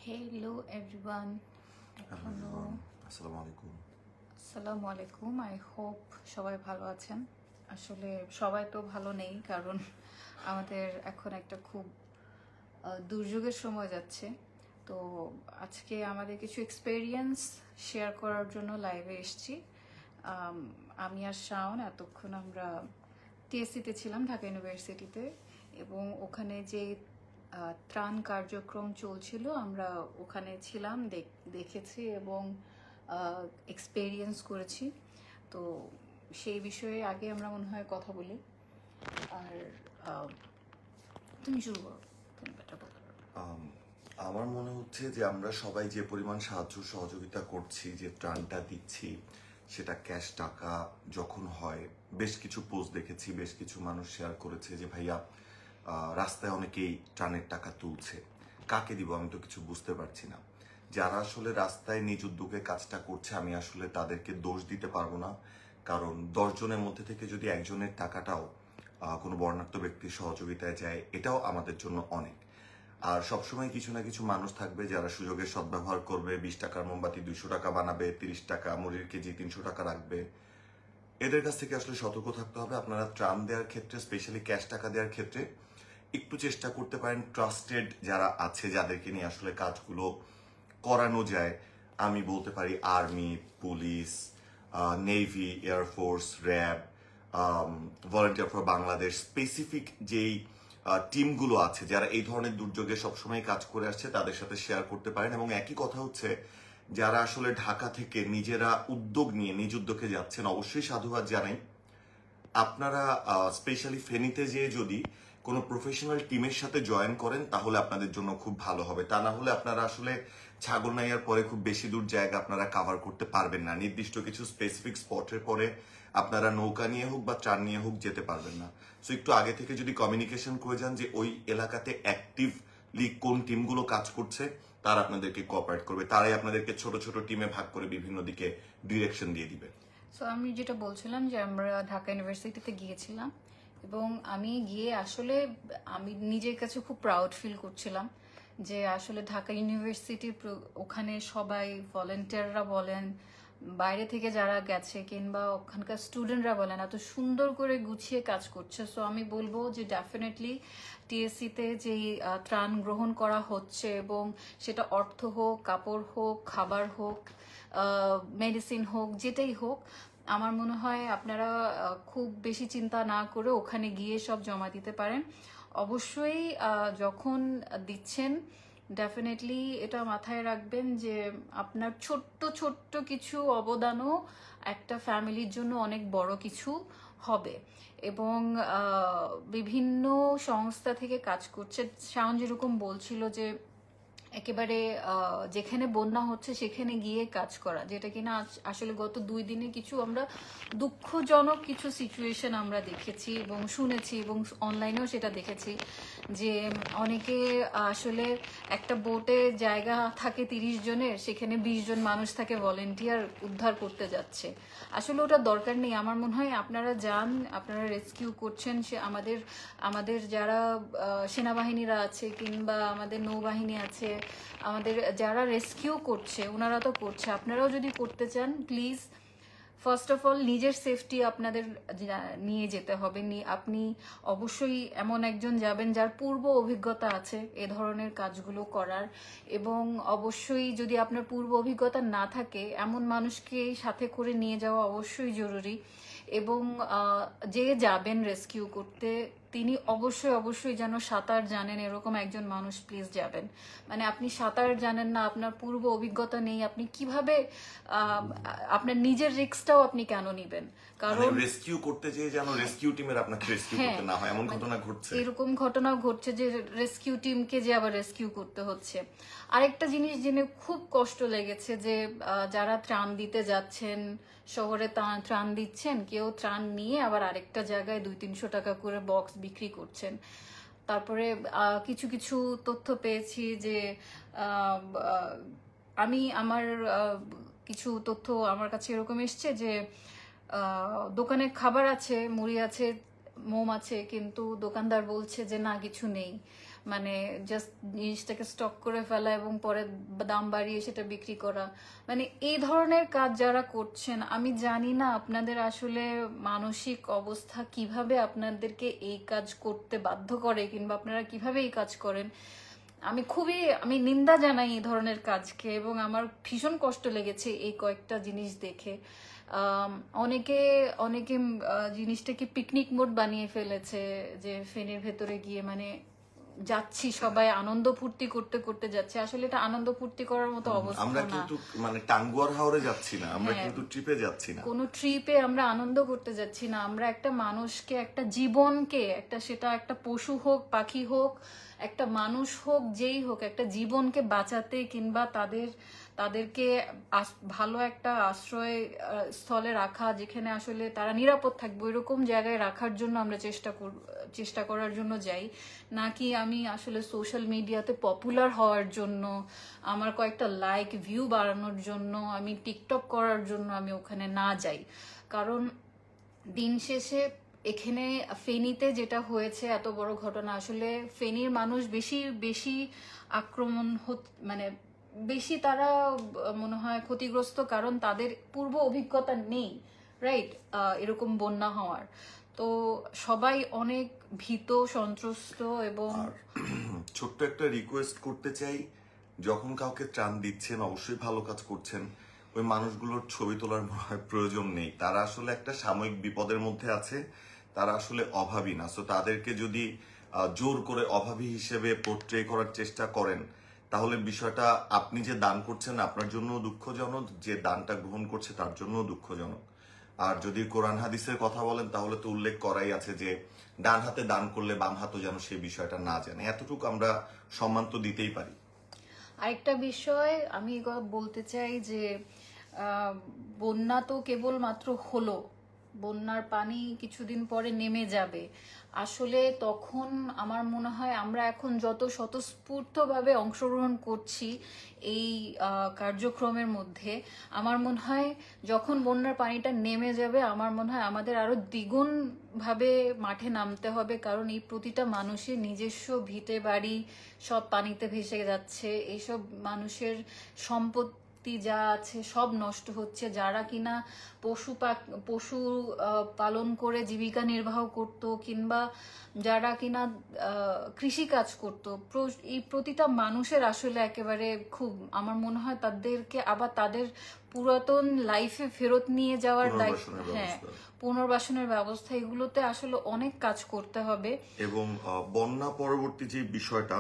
Hello everyone. Hello everyone. Assalamu alaikum. আসসালামু আলাইকুম। I hope সবাই ভালো আছেন। আসলে সবাই তো ভালো নেই, কারণ আমাদের এখন একটা খুব দুর্যোগের সময় যাচ্ছে। তো আজকে আমাদের কিছু এক্সপেরিয়েন্স শেয়ার করার জন্য লাইভে এসেছি। আমি আর শাওন এতক্ষণ আমরা টিএসসিতে ছিলাম, ঢাকা ইউনিভার্সিটিতে, এবং ওখানে যে ত্রাণ কার্যক্রম চলছিল আমরা ওখানে ছিলাম, দেখেছি এবং এক্সপেরিয়েন্স করেছি। তো সেই বিষয়ে আগে আমরা মনে হয় কথা বলি। আর তুমি শুরু করো, তুমি বেটার বলতে পারো। আমার মনে হচ্ছে যে আমরা সবাই যে পরিমাণ সাহায্য সহযোগিতা করছি, যে ত্রাণটা দিচ্ছি, সেটা ক্যাশ টাকা যখন হয়, বেশ কিছু পোস্ট দেখেছি, বেশ কিছু মানুষ শেয়ার করেছে যে ভাইয়া রাস্তায় অনেকেই ত্রাণের টাকা তুলছে, কাকে দিব আমি তো কিছু বুঝতে পারছি না। যারা আসলে রাস্তায় নিজ উদ্যোগে কাজটা করছে আমি আসলে তাদেরকে দোষ দিতে পারবো না, কারণ 10 জনের মধ্যে থেকে যদি একজনের টাকাটাও কোনো বর্ণাঢ্য ব্যক্তির সহযোগিতায় যায়, এটাও আমাদের জন্য অনেক। আর সবসময় কিছু না কিছু মানুষ থাকবে যারা সুযোগের সদ্ব্যবহার করবে, 20 টাকার মোমবাতি 200 টাকা বানাবে, 30 টাকা মুড়ির কেজি 300 টাকা রাখবে। এদের কাছ থেকে আসলে সতর্ক থাকতে হবে। আপনারা ত্রাণ দেওয়ার ক্ষেত্রে, স্পেশালি ক্যাশ টাকা দেওয়ার ক্ষেত্রে একটু চেষ্টা করতে পারেন ট্রাস্টেড যারা আছে, যাদেরকে নিয়ে আসলে কাজগুলো করানো যায়। আমি বলতে পারি army, police, navy, air force, RAB, volunteer for Bangladesh, specific যেই টিমগুলো আছে যারা এই ধরনের দুর্যোগে সবসময় কাজ করে আসছে, তাদের সাথে শেয়ার করতে পারেন। এবং একই কথা হচ্ছে, যারা আসলে ঢাকা থেকে নিজেরা উদ্যোগ নিয়ে নিজ উদ্যোগে যাচ্ছেন, অবশ্যই সাধুবাদ জানাই। আপনারা স্পেশালি ফেনীতে যেয়ে যদি কোনো প্রফেশনাল টিমের সাথে জয়েন করেন তাহলে আপনাদের জন্য খুব ভালো হবে। তা না হলে আপনারা আসলে ছাগলনাইয়ার পরে খুব বেশি দূর জায়গা আপনারা কাভার করতে পারবেন না। নির্দিষ্ট কিছু স্পেসিফিক স্পটের পরে আপনারা নৌকা নিয়ে হোক বা ট্রান নিয়ে হোক যেতে পারবেন না। সো একটু আগে থেকে যদি কমিউনিকেশন করে যান যে ওই এলাকাতে অ্যাক্টিভলি কোন টিমগুলো কাজ করছে, তারা আপনাদেরকে কোঅপারেট করবে, তারাই আপনাদেরকে ছোট ছোট টিমে ভাগ করে বিভিন্ন দিকে ডিরেকশন দিয়ে দিবে। সো আমি যেটা বলছিলাম যে আমরা ঢাকা ইউনিভার্সিটিতে গিয়েছিলাম, এবং আমি গিয়ে আসলে আমি নিজের কাছে খুব প্রাউড ফিল করছিলাম যে আসলে ঢাকা ইউনিভার্সিটির ওখানে সবাই ভলেন্টিয়াররা বলেন, বাইরে থেকে যারা গেছে, কিংবা ওখানকার স্টুডেন্টরা বলেন, এত সুন্দর করে গুছিয়ে কাজ করছে। সো আমি বলবো যে ডেফিনেটলি টিএসসিতে যেই ত্রাণ গ্রহণ করা হচ্ছে, এবং সেটা অর্থ হোক, কাপড় হোক, খাবার হোক, মেডিসিন হোক, যেটাই হোক, আমার মনে হয় আপনারা খুব বেশি চিন্তা না করে ওখানে গিয়ে সব জমা দিতে পারেন। অবশ্যই যখন দিচ্ছেন ডেফিনেটলি এটা মাথায় রাখবেন যে আপনার ছোট্ট ছোট্ট কিছু অবদানও একটা ফ্যামিলির জন্য অনেক বড় কিছু হবে। এবং বিভিন্ন সংস্থা থেকে কাজ করছে। শাওন যেরকম বলছিল যে একেবারে যেখানে বন্যা হচ্ছে সেখানে গিয়ে কাজ করা, যেটা কিনা আসলে গত 2 দিনে কিছু আমরা দুঃখজনক কিছু সিচুয়েশন আমরা দেখেছি এবং শুনেছি, এবং অনলাইনেও সেটা দেখেছি যে অনেকে আসলে একটা বোটে জায়গা থাকে 30 জনের, সেখানে 20 জন মানুষ থাকে ভলেন্টিয়ার উদ্ধার করতে যাচ্ছে। আসলে ওটা দরকার নেই। আমার মনে হয় আপনারা যান, আপনারা রেস্কিউ করছেন, সে আমাদের যারা সেনাবাহিনীরা আছে কিংবা আমাদের নৌবাহিনী আছে, আমাদের যারা রেস্কিউ করছে ওনারা তো করছে, আপনারাও যদি করতে চান প্লিজ ফার্স্ট অফ অল নিজের সেফটি আপনাদের নিয়ে যেতে হবে। আপনি অবশ্যই এমন একজন যাবেন যার পূর্ব অভিজ্ঞতা আছে এ ধরনের কাজগুলো করার, এবং অবশ্যই যদি আপনার পূর্ব অভিজ্ঞতা না থাকে এমন মানুষকে সাথে করে নিয়ে যাওয়া অবশ্যই জরুরি। এবং যে যাবেন রেস্কিউ করতে তিনি অবশ্যই যেন সাঁতার জানেন এরকম একজন মানুষ প্লিজ যাবেন। মানে আপনি সাঁতার জানেন না, আপনার পূর্ব অভিজ্ঞতা নেই, আপনি কিভাবে আপনার নিজের রিস্কটাও আপনি কেন নিবেন? কারণ রেস্কিউ করতে যেয়ে যেন রেস্কিউ টিমের আপনাকে রেস্কিউ করতে না হয়, এমন ঘটনা ঘটছে। এরকম ঘটনা ঘটছে যে রেস্কিউ টিমকে যে আবার রেস্কিউ করতে হচ্ছে। আরেকটা জিনিস জেনে খুব কষ্ট লেগেছে যে যারা ত্রাণ দিতে যাচ্ছেন, শহরে ত্রাণ দিচ্ছেন, কেউ ত্রাণ নিয়ে আবার আরেকটা জায়গায় 200-300 টাকা করে বক্স বিক্রি করছেন। তারপরে কিছু কিছু তথ্য পেয়েছি যে আমি আমার কিছু তথ্য আমার কাছে এরকম এসছে যে দোকানে খাবার আছে, মুড়ি আছে, মোম আছে, কিন্তু দোকানদার বলছে যে না কিছু নেই। মানে জাস্ট জিনিসটাকে স্টক করে ফেলা এবং পরে দাম বাড়িয়ে সেটা বিক্রি করা, মানে এই ধরনের কাজ যারা করছেন, আমি জানি না আপনাদের আসলে মানসিক অবস্থা কিভাবে আপনাদেরকে এই কাজ করতে বাধ্য করে, কিংবা আপনারা কিভাবে এই কাজ করেন। আমি নিন্দা জানাই এই ধরনের কাজকে, এবং আমার ভীষণ কষ্ট লেগেছে এই কয়েকটা জিনিস দেখে। আম, অনেকে অনেকে জিনিসটাকে পিকনিক মোড বানিয়ে ফেলেছে, যে ফেনের ভেতরে গিয়ে মানে যাচ্ছি সবাই আনন্দ ফুর্তি করতে করতে যাচ্ছে, আসলে এটা আনন্দ ফুর্তি করার মতো অবস্থা আমরা না। কিন্তু মানে টাঙ্গুয়ার হাওরে যাচ্ছি না, আমরা হ্যাঁ। কিন্তু ট্রিপে যাচ্ছি না। কোনো ট্রিপে আমরা আনন্দ করতে যাচ্ছি না, আমরা একটা মানুষকে, একটা জীবনকে, সেটা একটা পশু হোক, পাখি হোক, একটা মানুষ হোক, যেই হোক, একটা জীবনকে বাঁচাতে কিংবা তাদেরকে ভালো একটা আশ্রয় স্থলে রাখা, যেখানে আসলে তারা নিরাপদ থাকবে, এরকম জায়গায় রাখার জন্য আমরা চেষ্টা করার জন্য যাই, নাকি আমি আসলে সোশ্যাল মিডিয়াতে পপুলার হওয়ার জন্য, আমার কয়েকটা লাইক ভিউ বাড়ানোর জন্য, আমি টিকটক করার জন্য আমি ওখানে না যাই। কারণ দিন শেষে এখানে ফেনীতে যেটা হয়েছে, এত বড় ঘটনা, আসলে ফেনীর মানুষ বেশি বেশি আক্রমণ মানে বেশি তারা মনে হয় ক্ষতিগ্রস্ত, কারণ তাদের পূর্ব অভিজ্ঞতা নেই, রাইট, এরকম বন্যা হওয়ার। তো সবাই অনেক ভীত, সন্ত্রস্ত। এবং আর ছোট্ট একটা রিকোয়েস্ট করতে চাই, যখন কাউকে ত্রাণ দিচ্ছেন অবশ্যই ভালো কাজ করছেন, ওই মানুষগুলোর ছবি তোলার মনে হয় প্রয়োজন নেই। তারা আসলে একটা সাময়িক বিপদের মধ্যে আছে, তারা আসলে অভাবী না। সো তাদেরকে যদি জোর করে অভাবী হিসেবে পোর্ট্রে করার চেষ্টা করেন, তাহলে বিষয়টা আপনি যে দান করছেন আপনার জন্য দুঃখজনক, যে দানটা গ্রহণ করছে তার জন্য দুঃখজনক। আর যদি কোরআন হাদিসের কথা বলেন, তাহলে তো উল্লেখ করাই আছে যে ডান হাতে দান করলে বাম হাতও যেন সেই বিষয়টা না জানে। এতটুকু আমরা সম্মান তো দিতেই পারি। আরেকটা বিষয় আমি বলতে চাই যে বন্যা তো কেবলমাত্র হলো, বন্যার পানি কিছুদিন পরে নেমে যাবে। আসলে তখন আমার মনে হয় আমরা এখন যত স্বতঃস্ফূর্তভাবে অংশগ্রহণ করছি এই কার্যক্রমের মধ্যে, আমার মনে হয় যখন বন্যার পানিটা নেমে যাবে, আমার মনে হয় আমাদের আরো দ্বিগুণ ভাবে মাঠে নামতে হবে। কারণ এই প্রতিটা মানুষের নিজস্ব ভিটে বাড়ি সব পানিতে ভেসে যাচ্ছে, এইসব মানুষের সম্পত্তি যা আছে সব নষ্ট হচ্ছে। যারা কিনা পশু পালন করে জীবিকা নির্বাহ করত, কিংবা যারা কিনা কৃষি কাজ করত, এই প্রতিটা মানুষের আসলে একেবারে খুব, আমার মনে হয় তাদেরকে আবার তাদের পুরাতন লাইফে ফেরত নিয়ে যাওয়ার দায়িত্ব, হ্যাঁ, পুনর্বাসনের ব্যবস্থা, এগুলোতে আসলে অনেক কাজ করতে হবে। এবং বন্যা পরবর্তী যে বিষয়টা,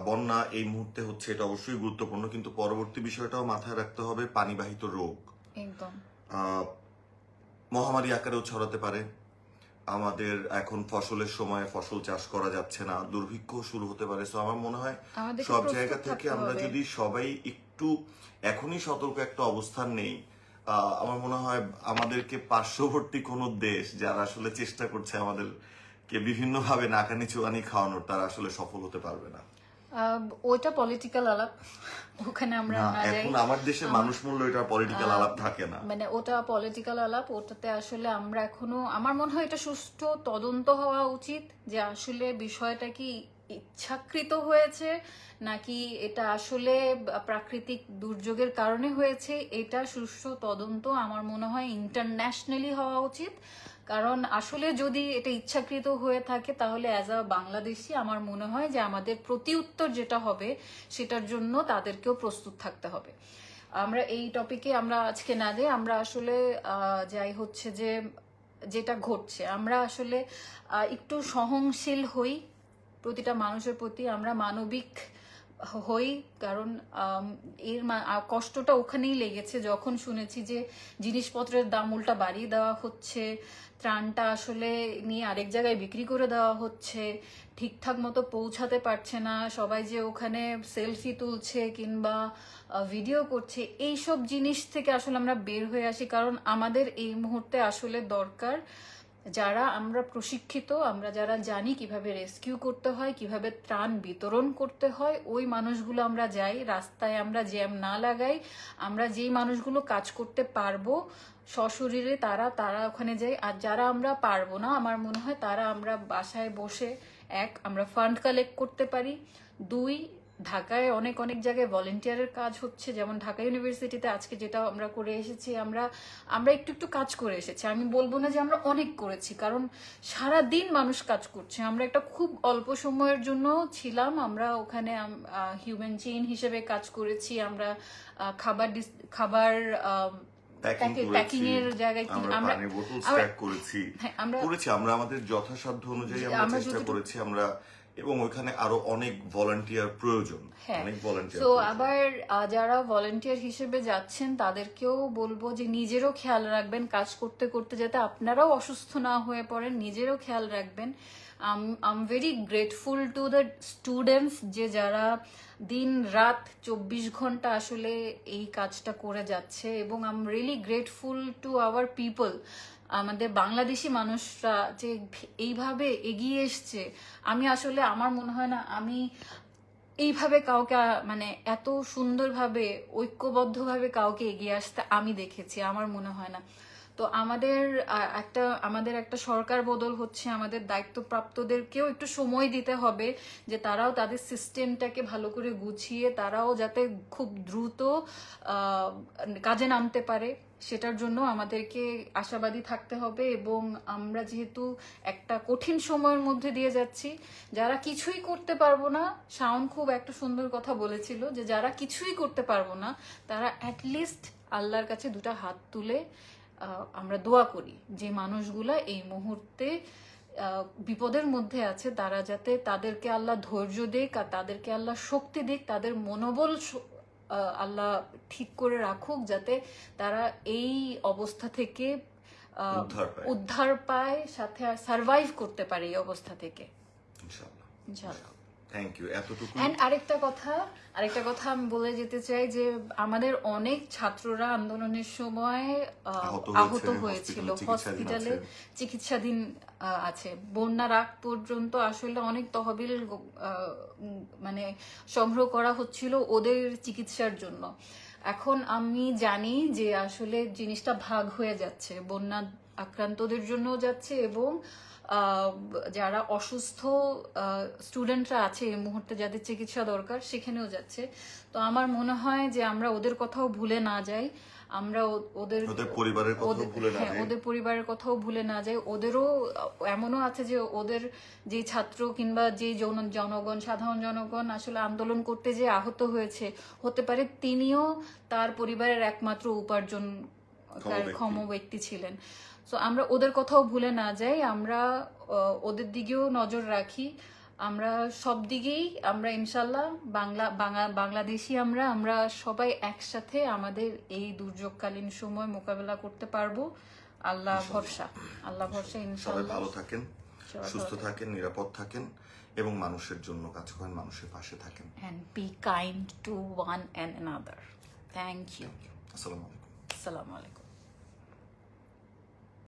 বন্যা এই মুহূর্তে হচ্ছে, এটা অবশ্যই গুরুত্বপূর্ণ, কিন্তু পরবর্তী বিষয়টাও মাথায় রাখতে হবে। পানিবাহিত রোগ একদম মহামারী আকারেও ছড়াতে পারে। আমাদের এখন ফসলের সময় ফসল চাষ করা যাচ্ছে না, দুর্ভিক্ষ শুরু হতে পারে। সো আমার মনে হয় সব জায়গা থেকে আমরা যদি সবাই একটু এখনই সতর্ক একটা অবস্থান নেই, আমার মনে হয় আমাদেরকে পার্শ্ববর্তী কোনো দেশ যারা আসলে চেষ্টা করছে আমাদেরকে বিভিন্নভাবে নাকানি চুয়ানি খাওয়ানোর, তারা আসলে সফল হতে পারবে না। ওইটা পলিটিক্যাল আলাপ, ওখানে আমরা না যাই। এখন আমার দেশে মানুষ মূল্য এটা পলিটিক্যাল আলাপ থাকে না, মানে ওটা পলিটিক্যাল আলাপ, ওটাতে আসলে আমরা এখনো, আমার মনে হয় এটা সুষ্ঠু তদন্ত হওয়া উচিত, যে আসলে বিষয়টা কি ইচ্ছাকৃত হয়েছে নাকি এটা আসলে প্রাকৃতিক দুর্যোগের কারণে হয়েছে। এটা সুষ্ঠু তদন্ত আমার মনে হয় ইন্টারন্যাশনালি হওয়া উচিত। কারণ আসলে যদি এটা ইচ্ছাকৃত হয়ে থাকে, তাহলে অ্যাজ আ বাংলাদেশি আমার মনে হয় যে আমাদের প্রতি উত্তর যেটা হবে সেটার জন্য তাদেরকেও প্রস্তুত থাকতে হবে। আমরা এই টপিকে আমরা আজকে না যাই, আমরা আসলে যাই হচ্ছে যে যেটা ঘটছে, আমরা আসলে একটু সহনশীল হই, প্রতিটা মানুষের প্রতি আমরা মানবিক হই। কারণ এর কষ্টটা ওখানেই লেগেছে, যখন শুনেছি যে জিনিসপত্রের দাম উল্টা বাড়িয়ে দেওয়া হচ্ছে, ত্রাণটা আসলে নিয়ে আরেক জায়গায় বিক্রি করে দেওয়া হচ্ছে, ঠিকঠাক মতো পৌঁছাতে পারছে না, সবাই যে ওখানে সেলফি তুলছে কিংবা ভিডিও করছে, এইসব জিনিস থেকে আসলে আমরা বের হয়ে আসি। কারণ আমাদের এই মুহূর্তে আসলে দরকার যারা আমরা প্রশিক্ষিত, আমরা যারা জানি কিভাবে রেস্কিউ করতে হয়, কিভাবে ত্রাণ বিতরণ করতে হয়, ওই মানুষগুলো আমরা যাই, রাস্তায় আমরা জ্যাম না লাগাই, আমরা যেই মানুষগুলো কাজ করতে পারবো সশরীরে তারা ওখানে যাই। আর যারা আমরা পারবো না, আমার মনে হয় তারা আমরা বাসায় বসে এক, আমরা ফান্ড কালেক্ট করতে পারি। দুই, ঢাকায় অনেক অনেক জায়গায় ভলেন্টিয়ারের কাজ হচ্ছে, যেমন ঢাকা ইউনিভার্সিটিতে আজকে যেটা আমরা করে এসেছি, আমরা একটু একটু কাজ করে এসেছি। আমি বলবো না যে আমরা অনেক করেছি, কারণ সারা দিন মানুষ কাজ করছে। আমরা একটা খুব অল্প সময়ের জন্য ছিলাম, আমরা ওখানে হিউম্যান চেইন হিসেবে কাজ করেছি। আমরা খাবার প্যাকিং এর জায়গায় আমরা পানি বোতল স্ট্যাক করেছি আমরা আমাদের যথাসাধ্য অনুযায়ী আমরা চেষ্টা করেছি আমরা, এবং ওইখানে আরো অনেক ভলান্টিয়ার প্রয়োজন, অনেক ভলান্টিয়ার। তো আবার যারা ভলান্টিয়ার হিসেবে যাচ্ছেন তাদেরকেও বলবো যে নিজেরও খেয়াল রাখবেন, কাজ করতে করতে যাতে আপনারাও অসুস্থ না হয়ে পড়েন, নিজেরও খেয়াল রাখবেন। I am very grateful to the students যে যারা দিন রাত 24 ঘন্টা আসলে এই কাজটা করে যাচ্ছে, এবং I am really grateful to our people, আমাদের বাংলাদেশি মানুষরা যে এইভাবে এগিয়ে এসছে। আমি আসলে আমার মনে হয় না আমি এইভাবে কাউকে মানে এত সুন্দরভাবে ঐক্যবদ্ধভাবে কাউকে এগিয়ে আসতে আমি দেখেছি, আমার মনে হয় না। তো আমাদের একটা সরকার বদল হচ্ছে, আমাদের দায়িত্বপ্রাপ্তদেরকেও একটু সময় দিতে হবে যে তারাও তাদের সিস্টেমটাকে ভালো করে গুছিয়ে তারাও যাতে খুব দ্রুত কাজে নামতে পারে, সেটার জন্য আমাদেরকে আশাবাদী থাকতে হবে। এবং আমরা যেহেতু একটা কঠিন সময়ের মধ্যে দিয়ে যাচ্ছি, যারা কিছুই করতে পারবো না, শাওন খুব একটা সুন্দর কথা বলেছিল যে যারা কিছুই করতে পারবো না তারা অ্যাটলিস্ট আল্লাহর কাছে দুটা হাত তুলে আমরা দোয়া করি যে মানুষগুলা এই মুহূর্তে বিপদের মধ্যে আছে, তারা যাতে তাদেরকে আল্লাহ ধৈর্য দিক আর তাদেরকে আল্লাহ শক্তি দিক, তাদের মনোবল আল্লাহ ঠিক করে রাখুক, যাতে তারা এই অবস্থা থেকে উদ্ধার পায়, সাথে সার্ভাইভ করতে পারে এই অবস্থা থেকে ইনশাআল্লাহ। Thank you. এতটুকু। এন্ড আরেকটা কথা আমি বলে যেতে চাই যে আমাদের অনেক ছাত্ররা আন্দোলনের সময় আহত হয়েছিল, হসপিটালে চিকিৎসাধীন আছে। বন্যার আগ পর্যন্ত আসলে অনেক তহবিল মানে সংগ্রহ করা হচ্ছিল ওদের চিকিৎসার জন্য। এখন আমি জানি যে আসলে জিনিসটা ভাগ হয়ে যাচ্ছে, বন্যা আক্রান্তদের জন্য যাচ্ছে এবং যারা অসুস্থ স্টুডেন্টরা আছে এই মুহূর্তে যাদের চিকিৎসা দরকার সেখানেও যাচ্ছে। তো আমার মনে হয় যে আমরা ওদের কথাও ভুলে না যাই, আমরা ওদের পরিবারের কথাও ভুলে না যাই। ওদেরও এমনও আছে যে ওদের যে ছাত্র কিংবা যে জনগণ, সাধারণ জনগণ আসলে আন্দোলন করতে যে আহত হতে পারে তিনিও তার পরিবারের একমাত্র উপার্জন ক্ষম ব্যক্তি ছিলেন। সো আমরা ওদের কথাও ভুলে না যাই, আমরা ওদের দিকেও নজর রাখি। আমরা সব দিকেই আমরা ইনশাল্লাহ বাংলাদেশি আমরা সবাই একসাথে আমাদের এই দুর্যোগকালীন সময় মোকাবেলা করতে পারবো। আল্লাহ ভরসা ইনশাল্লাহ। সবাই ভালো থাকেন, সুস্থ থাকেন, নিরাপদ থাকেন এবং মানুষের জন্য কাজ করেন, মানুষের পাশে থাকেন। And be kind to one and another. Thank you. Assalamu alaikum. Assalamu alaikum.